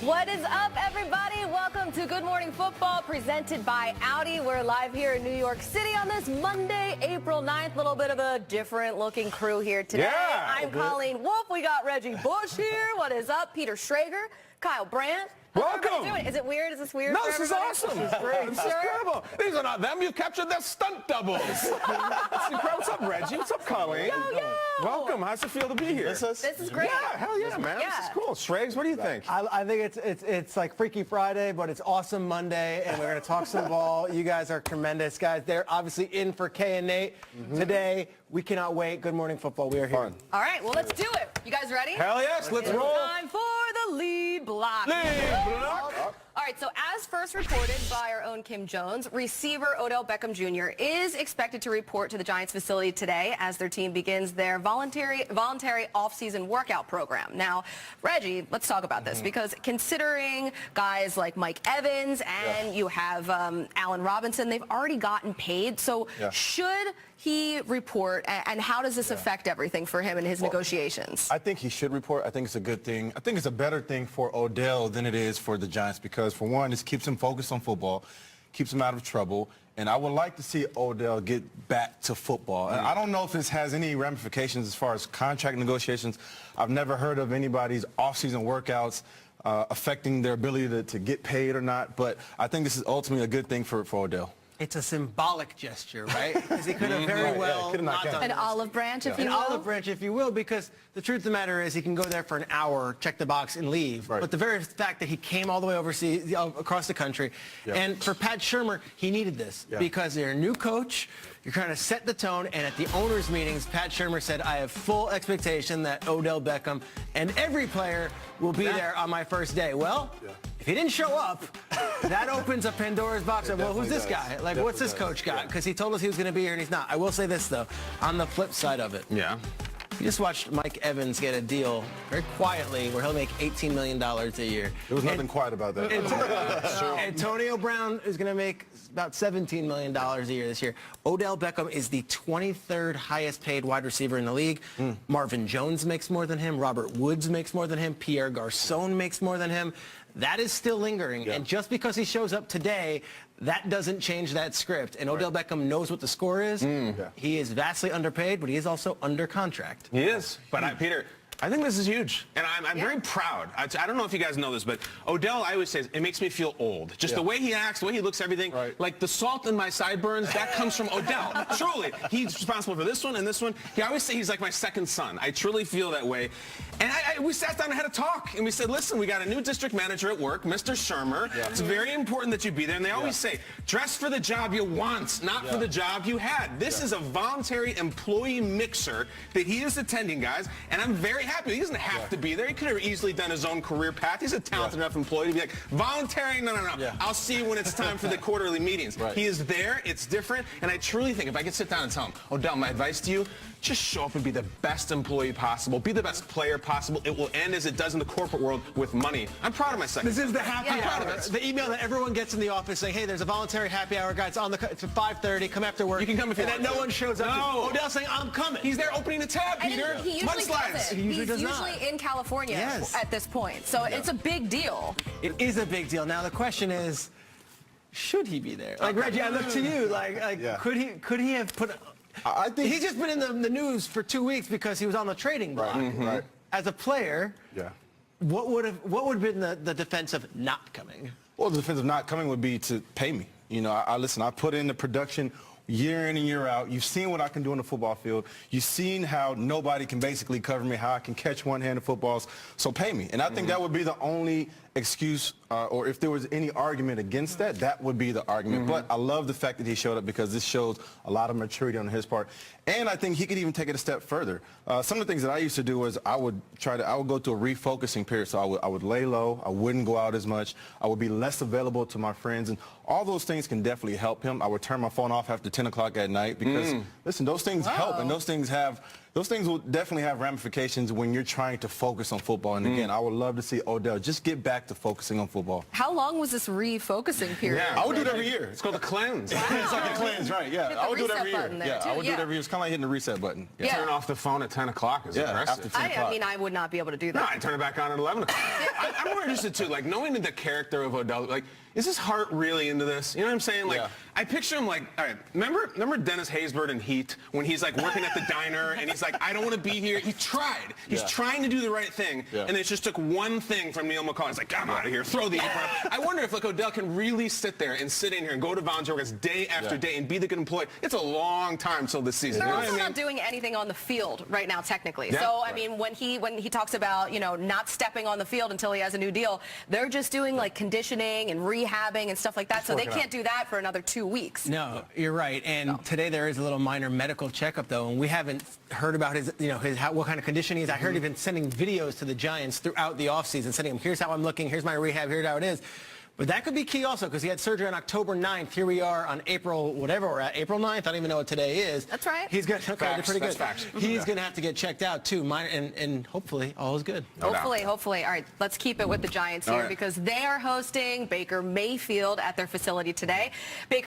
What is up, everybody? Welcome to Good Morning Football, presented by Audi. We're live here in New York City on this Monday, April 9th. A little bit of a different-looking crew here today. Yeah, I'm Colleen Wolfe. We got Reggie Bush here. What is up? Peter Schrager, Kyle Brandt. Welcome. Doing? Is it weird? Is this weird? No, for this is everybody? awesome. This is great. This is incredible. These are not them. You captured their stunt doubles. That's incredible. What's up, Reggie? What's up, Colleen? Yo. Welcome. How's it feel to be here? This is great. Yeah, hell yeah, man. Yeah. This is cool. Schrags, what do you think? I think it's like Freaky Friday, but it's awesome Monday, and we're going to talk some ball. You guys are tremendous, guys. They're obviously in for Kay and Nate today. We cannot wait. Good Morning Football. We are here. Fun. All right, well, let's do it. You guys ready? Hell yes. Let's It's roll. time for the lead block. Lead block. All right, so as first reported by our own Kim Jones, receiver Odell Beckham Jr. is expected to report to the Giants facility today as their team begins their voluntary off-season workout program. Now, Reggie, let's talk about this, because considering guys like Mike Evans and you have Allen Robinson, they've already gotten paid. So should he report, and how does this affect everything for him and his negotiations? I think he should report. I think it's a good thing. I think it's a better thing for Odell than it is for the Giants because, for one, it keeps him focused on football, keeps him out of trouble, and I would like to see Odell get back to football. And I don't know if this has any ramifications as far as contract negotiations. I've never heard of anybody's off-season workouts affecting their ability to get paid or not, but I think this is ultimately a good thing for Odell. It's a symbolic gesture, right? Because he could have very well not done An this. olive branch, if you An will? olive branch, if you will, because the truth of the matter is he can go there for an hour, check the box, and leave. Right. But the very fact that he came all the way overseas, across the country, and for Pat Shurmur, he needed this because they're a new coach. You're trying to set the tone, and at the owners' meetings, Pat Shurmur said, I have full expectation that Odell Beckham and every player will be there on my first day. Well, if he didn't show up, that opens a Pandora's box of, well, who's this guy? Like, what's this coach got? Because he told us he was going to be here, and he's not. I will say this, though, on the flip side of it. Yeah. You just watched Mike Evans get a deal very quietly where he'll make $18 million a year. There was nothing quiet about that. Antonio Brown is going to make about $17 million a year this year. Odell Beckham is the 23rd highest paid wide receiver in the league. Marvin Jones makes more than him. Robert Woods makes more than him. Pierre Garçon makes more than him. That is still lingering. And just because he shows up today, that doesn't change that script. And Odell Beckham knows what the score is. He is vastly underpaid, but he is also under contract. He is. But, Peter, I think this is huge. And I'm very proud. I don't know if you guys know this, but Odell, I always say, it makes me feel old. Just the way he acts, the way he looks, everything. Like the salt in my sideburns, that comes from Odell. Truly. He's responsible for this one and this one. He always say he's like my second son. I truly feel that way. And we sat down and had a talk, and we said, listen, we got a new district manager at work, Mr. Shurmur. It's very important that you be there. And they always say, dress for the job you want, not for the job you had. This is a voluntary employee mixer that he is attending, guys, and I'm very happy. He doesn't have to be there. He could have easily done his own career path. He's a talented enough employee to be like, voluntary, no. I'll see you when it's time for the quarterly meetings. He is there. It's different. And I truly think if I could sit down and tell him, Odell, my advice to you, just show up and be the best employee possible. Be the best player possible. It will end as it does in the corporate world with money. I'm proud of my second. This is the happy I'm proud hour. of it. The email that everyone gets in the office saying, hey, there's a voluntary happy hour, guys. It's at 5:30. Come after work. You can come if you want And then to. no one shows up. No. Odell saying, I'm coming. He's there opening the tab, And Peter. he usually does it. He usually does He's not. usually in California Yes. at this point. So it's a big deal. It is a big deal. Now the question is, should he be there? Like Reggie, I look to you. Could he have put? I think He's just been in the news for 2 weeks because he was on the trading block. As a player, what would have been the defense of not coming? Well, the defense of not coming would be to pay me. You know, I put in the production year in and year out. You've seen what I can do on the football field. You've seen how nobody can basically cover me, how I can catch one-handed footballs. So pay me. And I think that would be the only excuse, or if there was any argument against that, that would be the argument. But I love the fact that he showed up because this shows a lot of maturity on his part. And I think he could even take it a step further. Some of the things that I used to do was I would go through a refocusing period. So I would lay low. I wouldn't go out as much. I would be less available to my friends. And all those things can definitely help him. I would turn my phone off after 10 o'clock at night because, listen, those things help and those things have those things will definitely have ramifications when you're trying to focus on football. And again, I would love to see Odell just get back to focusing on football. How long was this refocusing period? Yeah. I would do it every year. It's called a cleanse. It's like a cleanse, right? Yeah, Hit the I would do it every reset year. button there, Yeah, too. I would do it Yeah. every year. It's kind of like hitting the reset button. Yeah. Turn off the phone at 10 o'clock is Yeah, impressive. after 10 o'clock. I mean, I would not be able to do No, that. I turn it back on at 11 o'clock. I'm more interested, too, like, knowing the character of Odell, like, is his heart really into this? You know what I'm saying? Like, Yeah. I picture him like, all right, remember Dennis Haysbert in Heat when he's like working at the diner and he's like, I don't want to be here. He tried. He's trying to do the right thing. Yeah. And it just took one thing from Neil McCauley. It's like, I'm out of here. Throw the apron up. I wonder if like Odell can really sit there and sit in here and go to volunteer workouts day after day and be the good employee. It's a long time till this season. They're You know what also I mean? not doing anything on the field right now, technically. Yeah. So, I mean, when he talks about, you know, not stepping on the field until he has a new deal, they're just doing like conditioning and rehabbing and stuff like that. So they can't do that for another 2 weeks. No, you're right. And today there is a little minor medical checkup, though, and we haven't heard about his, you know, what kind of condition he is. I heard he's been sending videos to the Giants throughout the offseason, sending them, here's how I'm looking, here's my rehab, here's how it is. But that could be key also because he had surgery on October 9th. Here we are on April, whatever we're at, April 9th. I don't even know what today is. That's right. He's going to, okay, pretty good. Facts. He's going to have to get checked out, too. And hopefully all is good. Hopefully. All right, let's keep it with the Giants here because they are hosting Baker Mayfield at their facility today. Baker